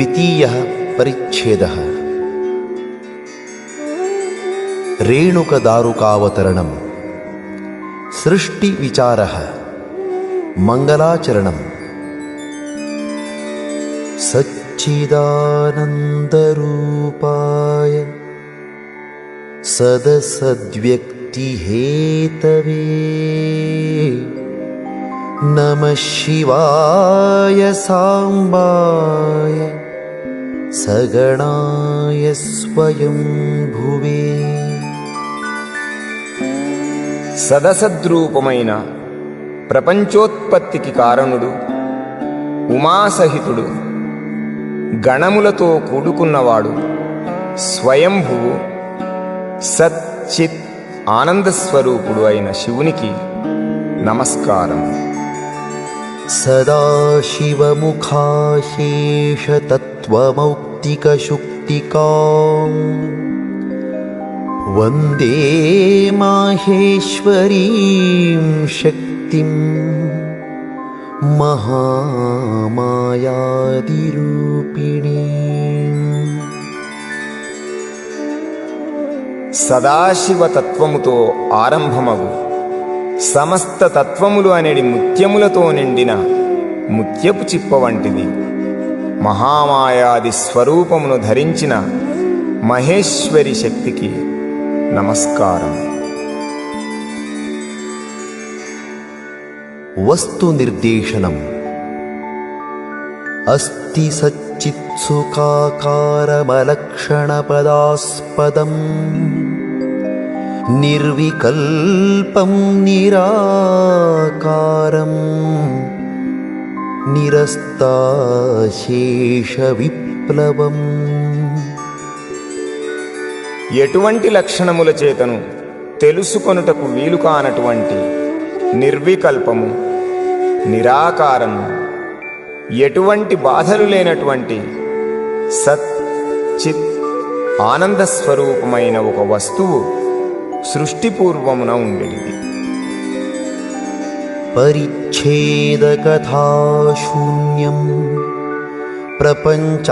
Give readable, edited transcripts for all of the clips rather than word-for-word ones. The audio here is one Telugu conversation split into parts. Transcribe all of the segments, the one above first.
द्वितीयः परिच्छेदः। रेणुकदारुकावतरणम्। सृष्टिविचारः। मङ्गलाचरणम्। सच्चिदानन्दरूपाय सदसद्व्यक्तिहेतवे नमः शिवाय सांबाय सगणाय स्वयंभुवे। సదసద్రూపమైన ప్రపంచోత్పత్తికి కారణుడు, ఉమాసహితుడు, గణములతో కూడుకున్నవాడు, స్వయంభువు, సత్ చిత్ ఆనందస్వరూపుడు అయిన శివునికి నమస్కారం. సదాశివముఖాశేషతత్వమౌక్తికశుక్తికాం వందే మాహేశ్వరీం శక్తిం మహామాయాదిరూపిణీం. సదాశివ తత్వముతో ఆరంభమగు సమస్త తత్వములు అనేడి ముత్యములతో నిండిన ముత్యపు చిప్ప వంటిది మహామాయాది స్వరూపమును ధరించిన మహేశ్వరి శక్తికి నమస్కారం. వస్తు నిర్దేశనం. అస్తి సచ్చిత్సుఖాకారమలక్షణపదాస్పదం నిర్వికల్పం నిరాకారం నిరస్తాశేష విప్లవం. ఎటువంటి లక్షణముల చేతను తెలుసుకొనుటకు వీలు కానటువంటి నిర్వికల్పము, నిరాకారము, ఎటువంటి బాధలు లేనటువంటి సత్ చిత్ ఆనందస్వరూపమైన ఒక వస్తువు సృష్టిపూర్వమున ఉండేది. పరిచ్ఛేదకథాశూన్యం ప్రపంచాతీతవైభవం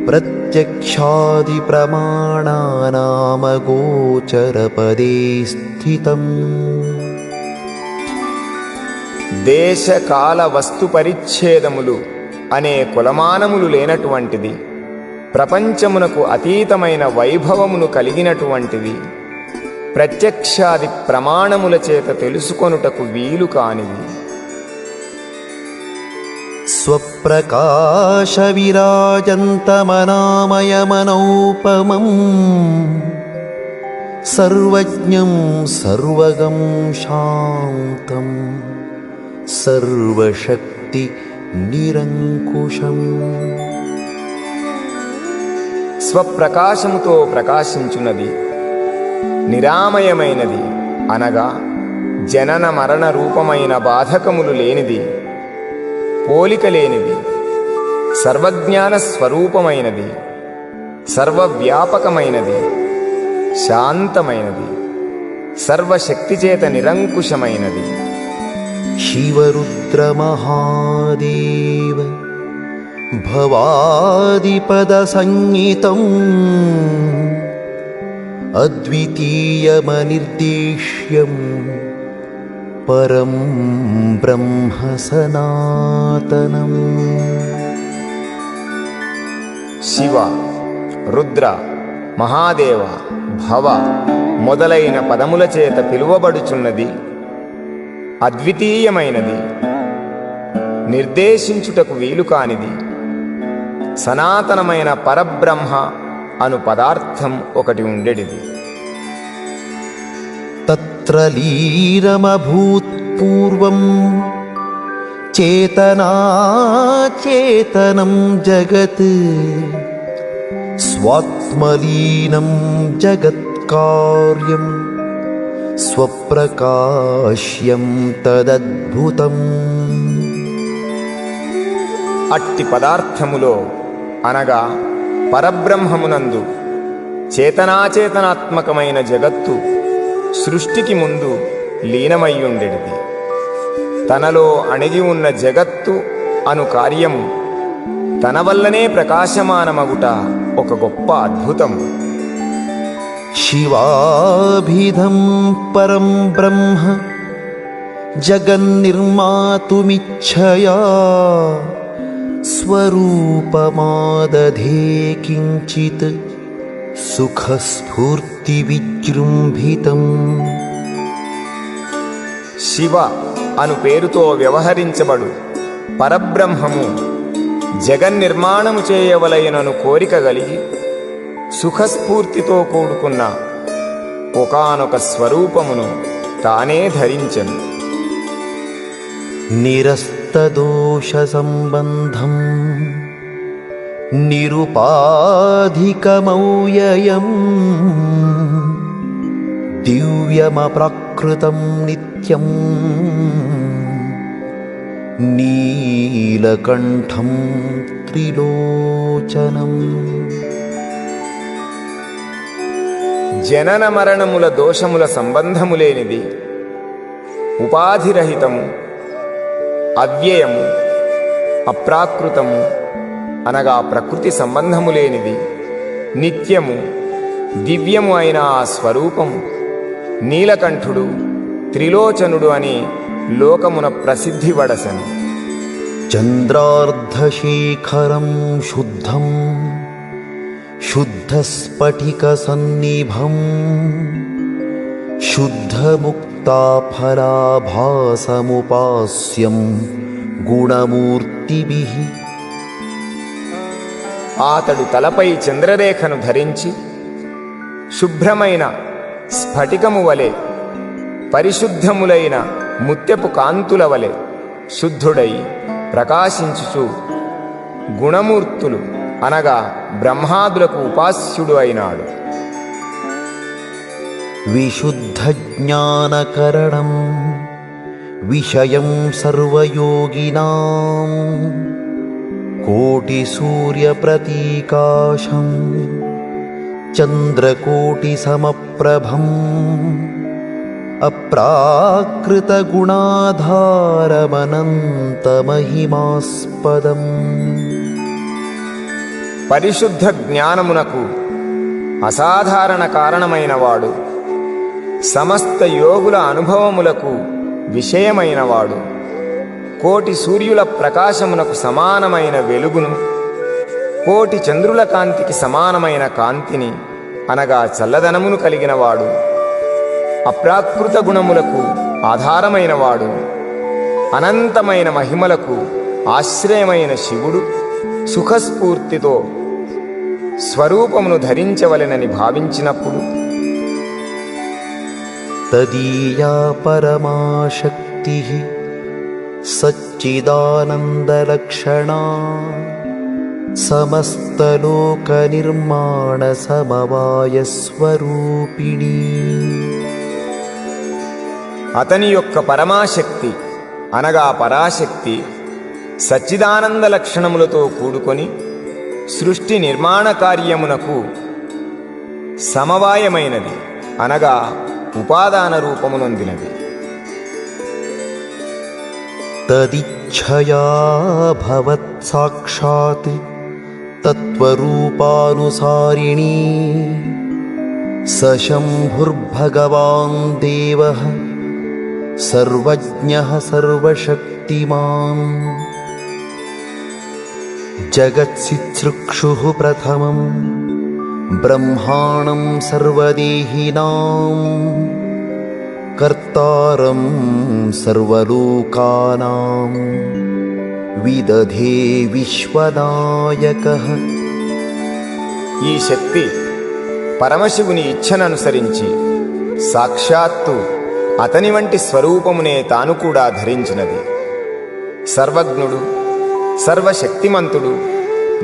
ప్రత్యక్షాది ప్రమాణానామగోచరపదే స్థితం. దేశకాల వస్తు పరిచ్ఛేదములు అనే కులమానములు లేనటువంటిది, ప్రపంచమునకు అతీతమైన వైభవమును కలిగినటువంటిది, ప్రత్యక్షాది ప్రమాణముల చేత తెలుసుకొనుటకు వీలు కానిది. స్వప్రకాశ విరాజంతమనామయమనౌపమం సర్వజ్ఞం సర్వగం శాంతం సర్వశక్తి నిరంకుశం. స్వప్రకాశముతో ప్రకాశించున్నది, నిరామయమైనది అనగా జనన మరణ రూపమైన బాధకములు లేనిది, పోలిక లేనిది, సర్వజ్ఞాన స్వరూపమైనది, సర్వవ్యాపకమైనది, శాంతమైనది, సర్వశక్తిచేత నిరంకుశమైనది. శివరుద్ర మహాదేవ భవాదిపద సంగీతం అద్వితీయమనిర్దేశ్యం పరం బ్రహ్మ సనాతనం. శివ, రుద్ర, మహాదేవ, భవ మొదలైన పదముల చేత పిలువబడుచున్నది అద్వితీయమైనది, నిర్దేశించుటకు వీలు కానిది, సనాతనమైన పరబ్రహ్మ అను పదార్థం ఒకటి ఉండెడిది. తత్ర లీనమభూత్పూర్వం చేతనాచేతనం జగత్ స్వాత్మలీనం జగత్కార్యం స్వప్రకాశ్యం తదద్భుతం. అట్టి పదార్థములో అనగా పరబ్రహ్మమునందు చేతనాచేతనాత్మకమైన జగత్తు సృష్టికి ముందు లీనమయ్యుండెడిది. తనలో అణిగి ఉన్న జగత్తు అను కార్యము తన వల్లనే ప్రకాశమానమగుట ఒక గొప్ప అద్భుతం. శివాభిధం పరం బ్రహ్మ జగన్నిర్మాతుమిచ్ఛయా స్వరూపమాదధే కించిత్ సుఖస్ఫూర్తి విజృంభితం. శివ అను పేరుతో వ్యవహరించబడు పరబ్రహ్మము జగన్నిర్మాణము చేయవలయనను కోరిక కలిగి సుఖస్ఫూర్తితో కూడుకున్న ఒకానొక స్వరూపమును తానే ధరించెను. నిరస్తదోష సంబంధం నిరుపాధికమౌయయం దివ్యమప్రాకృతం నిత్యం నీలకంఠం త్రిలోచనం. జనన మరణముల దోషముల సంబంధము లేనిది, ఉపాధిరహితము, అవ్యయము, అప్రాకృతము అనగా ప్రకృతి సంబంధము లేనిది, నిత్యము, దివ్యము అయిన ఆ స్వరూపము నీలకంఠుడు, త్రిలోచనుడు అని లోకమున ప్రసిద్ధి వడసెను. చంద్రార్ధశేఖరం శుద్ధం శుద్ధస్ఫటికసన్నిభం శుద్ధముక్తాఫలాభాసముపాస్యం గుణమూర్తిభిః. అతడు తలపై చంద్రరేఖను ధరించి శుభ్రమైన స్ఫటికము వలె, పరిశుద్ధములైన ముత్యపు కాంతుల వలె శుద్ధుడై ప్రకాశించుచు గుణమూర్తులు అనగా బ్రహ్మాదులకు ఉపాస్యుడు అయినాడు. విశుద్ధజ్ఞానకరణం విషయం సర్వయోగినాం కోటిసూర్యప్రతీకాశం చంద్రకోటిసమప్రభం అప్రాకృతగుణాధారమనంతమహిమాస్పదం. పరిశుద్ధ జ్ఞానమునకు అసాధారణ కారణమైనవాడు, సమస్త యోగుల అనుభవములకు విషయమైనవాడు, కోటి సూర్యుల ప్రకాశమునకు సమానమైన వెలుగును, కోటి చంద్రుల కాంతికి సమానమైన కాంతిని అనగా చల్లదనమును కలిగినవాడు, అప్రాకృత గుణములకు ఆధారమైనవాడు, అనంతమైన మహిమలకు ఆశ్రయమైన శివుడు సుఖస్ఫూర్తితో స్వరూపమును ధరించవలెనని భావించినప్పుడు తదీయా పరమాశక్తి సచ్చిదానందలక్షణా సమస్తలోక నిర్మాణ సమవాయ స్వరూపిణీ. అతని యొక్క పరమాశక్తి అనగా పరాశక్తి సచ్చిదానంద లక్షణములతో కూడుకొని సృష్టి నిర్మాణ కార్యమునకు సమవాయమైనది అనగా ఉపాదాన రూపమునొందినది. తదిచ్ఛయా భవత్ సాక్షాత్ తత్వరూపానుసారిణీ సశంభుర్భగవాన్ దేవః సర్వజ్ఞః సర్వశక్తిమాన్. జగత్సితృక్షుః ప్రథమం బ్రహ్మాణం సర్వదేహినాం కర్తారం సర్వలోకానాం విదధే విశ్వనాయకః. ఈ శక్తి పరమశివుని ఇచ్ఛననుసరించి సాక్షాత్తు అతని వంటి స్వరూపమునే తాను కూడా ధరించినది. సర్వజ్ఞుడు, సర్వశక్తిమంతుడు,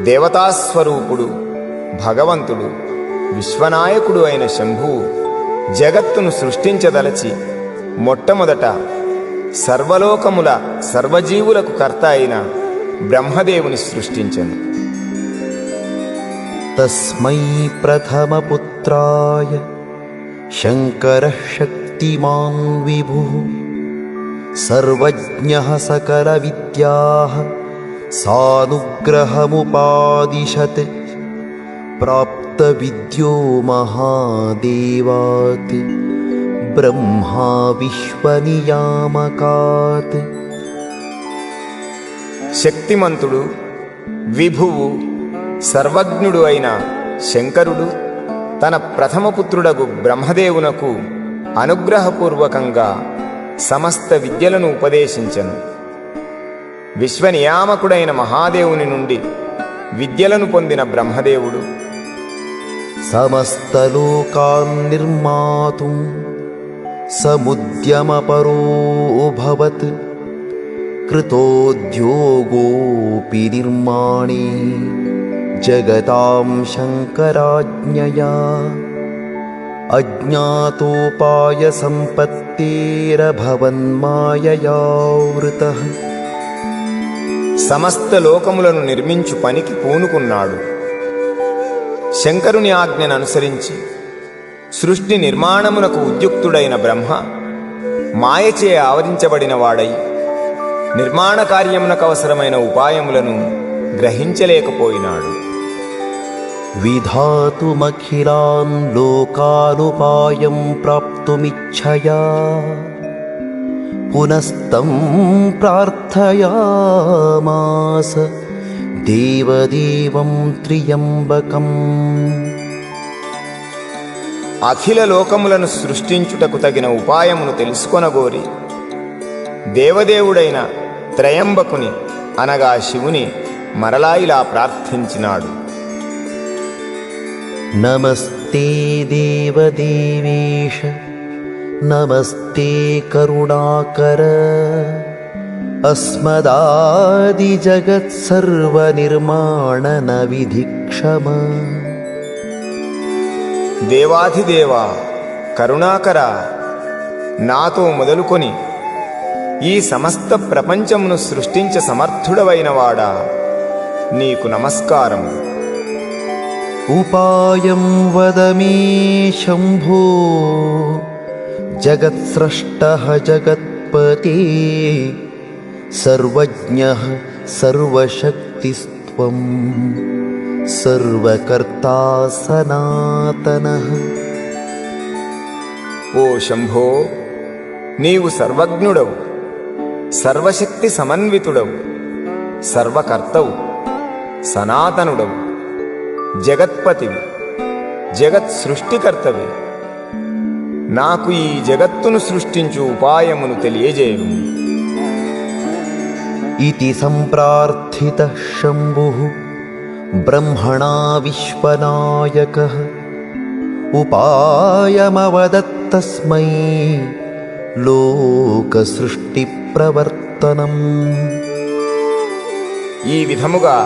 దేవతాస్వరూపుడు, భగవంతుడు, విశ్వనాయకుడు అయిన శంభువు జగత్తును సృష్టించదలచి మొట్టమొదట సర్వలోకముల సర్వజీవులకు కర్త అయిన బ్రహ్మదేవుని సృష్టించెను. తస్మై ప్రథమపుత్రాయ శంకరః శక్తిమాన్ విభుః सर्वज्ञः सकलविद्याः सानुग्रहमुपादिशत् प्राप्तविद्यो महादेवात् ब्रह्मा विश्वनियामकात्। శక్తిమంతుడు, విభువు, సర్వజ్ఞుడు అయిన శంకరుడు తన ప్రథమ పుత్రుడగు బ్రహ్మదేవునకు అనుగ్రహపూర్వకంగా సమస్త విద్యలను ఉపదేశించెను. విశ్వనియామకుడైన మహాదేవుని నుండి విద్యలను పొందిన బ్రహ్మదేవుడు సమస్తలోకాన్ నిర్మాతుం సముద్యమపరోऽభవత్ కృతోద్యోగోऽపి నిర్మాణే జగతాం శంకరాజ్ఞయా అజ్ఞాతోపాయ సంపత్తేరభవన్మాయయావృతః. సమస్త లోకములను నిర్మించు పనికి పూనుకున్నాడు. శంకరుని ఆజ్ఞను అనుసరించి సృష్టి నిర్మాణమునకు ఉద్యుక్తుడైన బ్రహ్మ మాయచే ఆవరించబడిన వాడై నిర్మాణ కార్యమునకు అవసరమైన ఉపాయములను గ్రహించలేకపోయినాడు. విధాతుమఖిలాన్ లోకానుపాయం ప్రాప్తుమిచ్ఛయా పునస్తం ప్రార్థయామాస దేవదేవం త్ర్యంబకం. అఖిల లోకములను సృష్టించుటకు తగిన ఉపాయమును తెలుసుకొనగోరి దేవదేవుడైన త్రయంబకుని అనగా శివుని మరలా ఇలా ప్రార్థించినాడు. నమస్తే దేవదేవేశ నమస్తే కరుణాకర అస్మదాదిజగత్సర్వనిర్మాణన విధిక్షమ. దేవాధిదేవా, కరుణాకర, నాతో మొదలుకొని ఈ సమస్త ప్రపంచమును సృష్టించ సమర్థుడవైన వాడా, నీకు నమస్కారం. ఉపాయం వద మే శంభో జగత్స్రష్టః జగత్పతే సర్వజ్ఞః సర్వశక్తిస్త్వం సర్వకర్తా సనాతనః. ఓ శంభో, నీవు సర్వజ్ఞుడవు, సర్వశక్తి సమన్వితుడవు, సర్వకర్తవు, సనాతనుడవు, జగత్పతివి, జగత్ సృష్టికర్తవి. నాకు ఈ జగత్తును సృష్టించు ఉపాయమును తెలియజేయు. ఇతి సంప్రార్థితః శంభుః బ్రహ్మణా విశ్వనాయకః ఉపాయమవదత్తస్మై లోకసృష్టి ప్రవర్తనం. ఈ విధముగా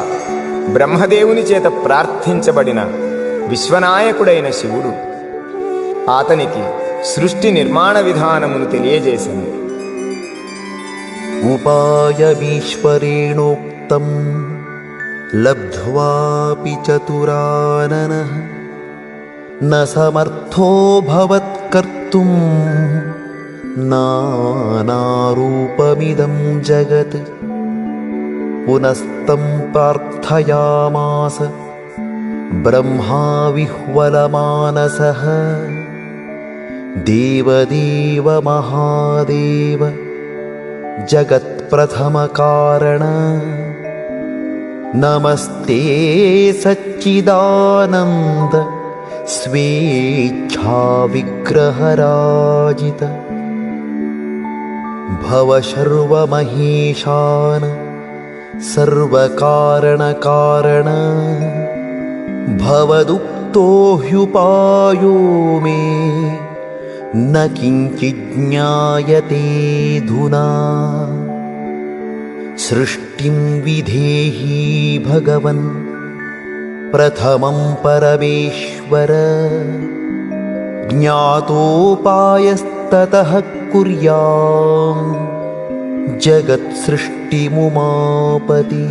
బ్రహ్మదేవుని చేత ప్రార్థించబడిన విశ్వనాయకుడైన శివుడు అతనికి సృష్టి నిర్మాణ విధానమును తెలియజేసింది. ఉపాయమీశ్వరేణోక్తం లబ్ధ్వాపి చతురాననః న సమర్థో భవత్కర్తుం నానారూపమిదం జగత్. పునస్తం ప్రార్థయామాస బ్రహ్మా విహ్వలమానసః దేవదేవ మహాదేవ జగత్ప్రథమకారణ. నమస్తే సచ్చిదానంద స్వేచ్ఛా విగ్రహరాజిత భవ సర్వమహేశాన సర్వకారణకారణ. భవదుక్తో హ్యుపాయో మే న కించిజ్ఞాయతేధునా. సృష్టిం విధేహి భగవన్ ప్రథమం పరమేశ్వర. జ్ఞాతోపాయస్తతః కుర్యాం జగత్సృష్టిముమాపతి.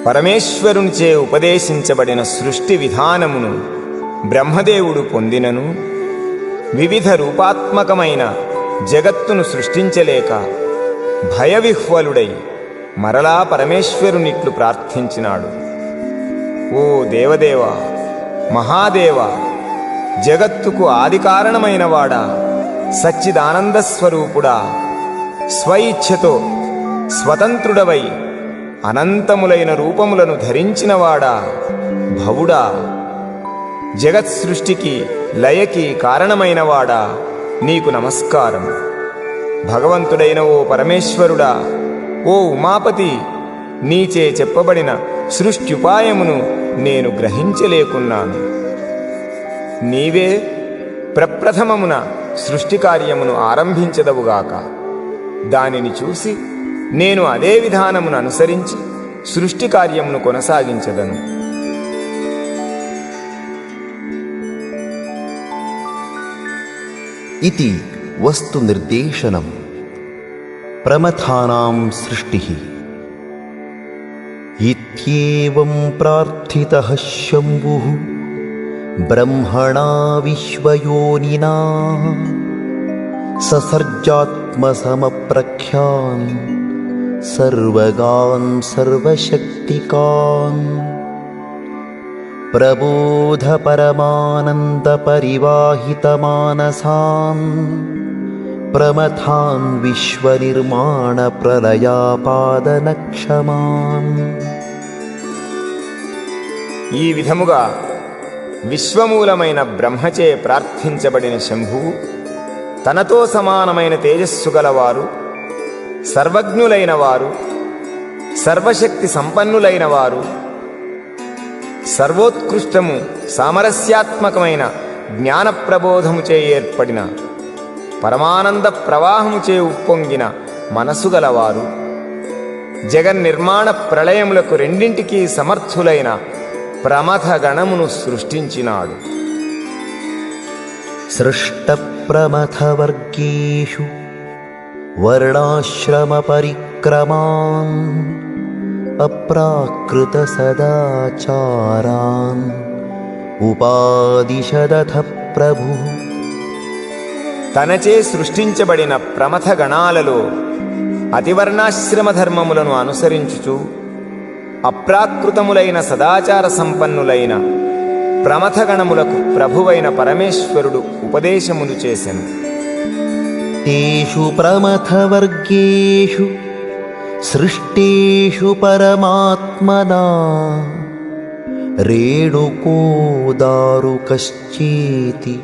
పరమేశ్వరునిచే ఉపదేశించబడిన సృష్టి విధానమును బ్రహ్మదేవుడు పొందినను వివిధ రూపాత్మకమైన జగత్తును సృష్టించలేక భయవిహ్వలుడై మరలా పరమేశ్వరునిట్లు ప్రార్థించినాడు. ఓ దేవదేవ, మహాదేవ, జగత్తుకు ఆది కారణమైనవాడా, సచ్చిదానంద స్వరూపుడా, స్వయిచ్ఛతో స్వతంత్రుడవై అనంతములైన రూపములను ధరించినవాడా, భవుడా, జగత్ సృష్టికి లయకి కారణమైనవాడా, నీకు నమస్కారం. భగవంతుడైన ఓ పరమేశ్వరుడా, ఓ ఉమాపతి, నీచే చెప్పబడిన సృష్ట్యుపాయమును నేను గ్రహించలేకున్నాను. నీవే ప్రప్రథమమున సృష్టి కార్యమును ఆరంభించదవుగాక. దానిని చూసి నేను అదే విధానమును అనుసరించి సృష్టి కార్యమును కొనసాగించదను. इति वस्तुनिर्देशनं प्रमथानां सृष्टिः। इत्येवं प्रार्थितः शम्भुः ब्रह्मणा विश्वयोनिना ससर्जात्मसमप्रख्यान् सर्वगान् सर्वशक्तिकान् प्रबोधपरमानन्दपरिवाहितमानसान् प्रमथान् विश्वनिर्माणप्रलयापादनक्षमान्। ఈ విధముగా విశ్వమూలమైన బ్రహ్మచే ప్రార్థించబడిన శంభువు తనతో సమానమైన తేజస్సు గలవారు, సర్వజ్ఞులైన వారు, సర్వశక్తి సంపన్నులైన వారు, సర్వోత్కృష్టము సామరస్యాత్మకమైన జ్ఞాన ప్రబోధముచే ఏర్పడిన పరమానంద ప్రవాహముచే ఉప్పొంగిన మనసు గలవారు, జగన్నిర్మాణ ప్రళయములకు రెండింటికీ సమర్థులైన ప్రమథ గణమును సృష్టించినాడు. సృష్టప్రమథవర్గేషు వర్ణాశ్రమపరిక్రమాన్ అప్రాకృత సదాచారాన్ ఉపాదిశదథ ప్రభు. తనచే సృష్టించబడిన ప్రమథ గణాలలో అతివర్ణాశ్రమ ధర్మములను అనుసరించుచు అప్రాకృతములైన సదాచార సంపన్నులైన ప్రమథ గణములకు ప్రభువైన పరమేశ్వరుడు ఉపదేశమును చేసెను. తేషు ప్రమథవర్గేషు సృష్టేషు పరమాత్మనా రేణుకోదారుకశ్చేతి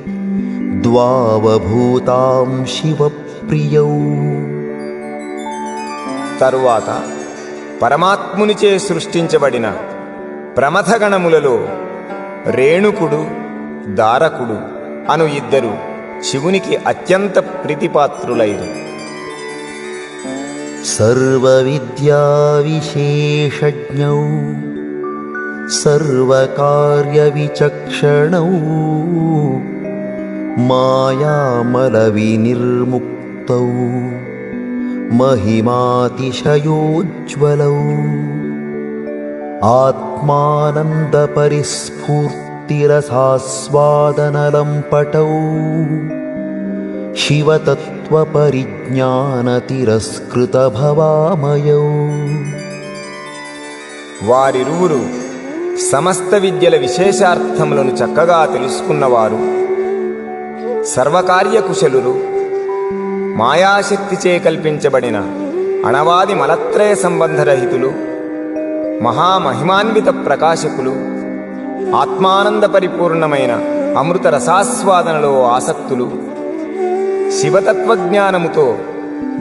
ద్వావభూతాం శివప్రియౌ. తరువాత పరమాత్మునిచే సృష్టించబడిన ప్రమథగణములలో రేణుకుడు, దారకుడు అను ఇద్దరు శివునికి అత్యంత ప్రీతిపాత్రులైరు. సర్వవిద్యావిశేషజ్ఞౌ సర్వకార్యవిచక్షణౌ మాయామలవినిర్ముక్తౌ మహిమాతిశయోజ్వలౌ ఆత్మానందపరిస్ఫూర్తిరసాస్వాదనలంపటౌ శివతత్వపరిజ్ఞానతిరస్కృతభవామయౌ. వారిరువురు సమస్త విద్యల విశేషార్థములను చక్కగా తెలుసుకున్నవారు, సర్వకార్యకుశలురు, మాయాశక్తిచే కల్పించబడిన అణవాది మలత్రయ సంబంధరహితులు, మహామహిమాన్విత ప్రకాశకులు, ఆత్మానంద పరిపూర్ణమైన అమృత రసాస్వాదనలో ఆసక్తులు, శివతత్వజ్ఞానముతో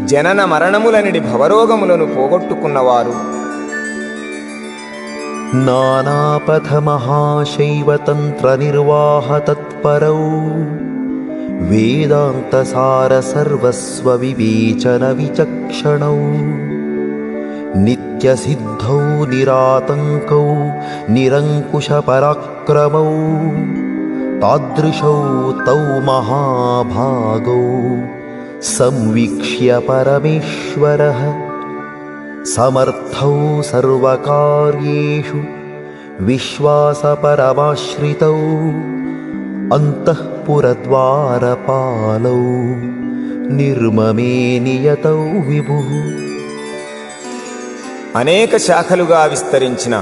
జనన మరణములనిడి భవరోగములను పోగొట్టుకున్నవారు, నానాపథమహాశైవతంత్రనిర్వాహతత్పరౌ వేదాంతసారసర్వస్వవివేచనవిచక్షణౌ నిత్యసిద్ధౌ నిరాతంకౌ నిరంకుశపరాక్రమౌ తాదృశౌ తౌ మహాభాగౌ సంవీక్ష్య పరమేశ్వరః సమర్థౌ సర్వకార్యేషు విశ్వాసపరమాశ్రితౌ అంతఃపురద్వారపాలౌ నిర్మమే నియతౌ విభుః. అనేక శాఖలుగా విస్తరించిన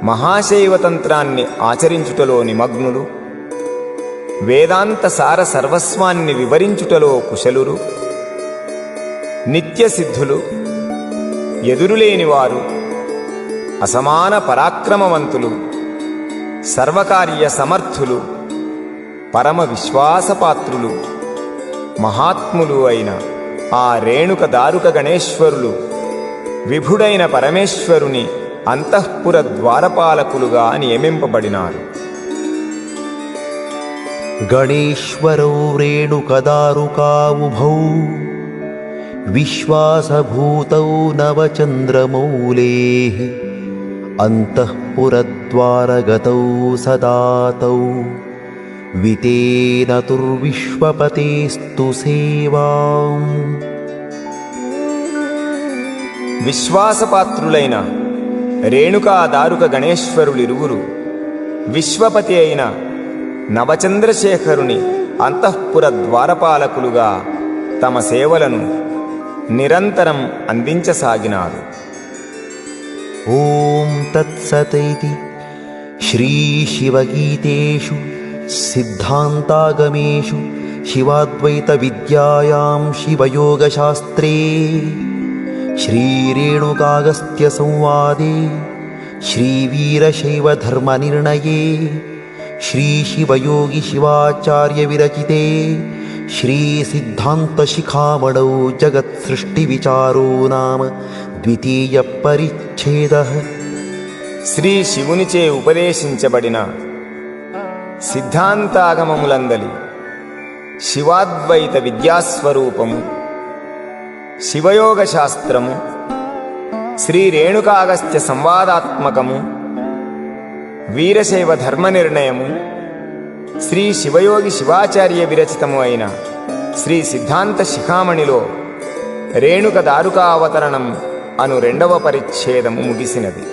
మహాశైవతంత్రాన్ని ఆచరించుటలో నిమగ్నులు, వేదాంత సార సర్వస్వాన్ని వివరించుటలో కుశలురు, నిత్యసిద్ధులు, ఎదురులేనివారు, అసమాన పరాక్రమవంతులు, సర్వకార్య సమర్థులు, పరమ విశ్వాసపాత్రులు, మహాత్ములు అయిన ఆ రేణుక దారుక గణేశ్వరులు విభుడైన పరమేశ్వరుని అంతఃపుర ద్వారపాలకులుగా నియమింపబడినారు. గణేశ్వరౌ రేణుకదారుకావుభౌ విశ్వాసభూతౌ నవచంద్రమౌళేః అంతఃపురద్వారగతౌ సదాతౌ వితేనతుర్విశ్వపతేస్తు సేవాం. విశ్వాసపాత్రులైన రేణుకా దారుక గణేశ్వరులిరువురు విశ్వపతి అయిన నవచంద్రశేఖరుని అంతఃపుర ద్వారపాలకులుగా తమ సేవలను నిరంతరం అందించసాగినారు. ఓం తత్సతైతి శ్రీశివగీతేషు సిద్ధాంతాగమేషు శివాద్వైత విద్యాయాం శివయోగశాస్త్రే శ్రీరేణుకాగస్త్య సంవాదే శ్రీవీరశైవధర్మనిర్ణయే శ్రీశివయోగి శివాచార్య విరచితే శ్రీసిద్ధాంతశిఖామణౌ జగత్సృష్టివిచారో నామ ద్వితీయ పరిచ్ఛేదః. శ్రీ శివునిచే ఉపదేశించబడిన సిద్ధాంతాగమములందలి శివాద్వైత విద్యాస్వరూపము, శివయోగ శాస్త్రము, శ్రీ రేణుకాగస్త్య సంవాదాత్మకము, వీరశైవ ధర్మ నిర్ణయము, శ్రీ శివయోగి శివాచార్య విరచితము అయిన శ్రీ సిద్ధాంత శిఖామణిలో రేణుక దారుకావతరణం అను 2వ పరిచ్ఛేదము ముగిసినది.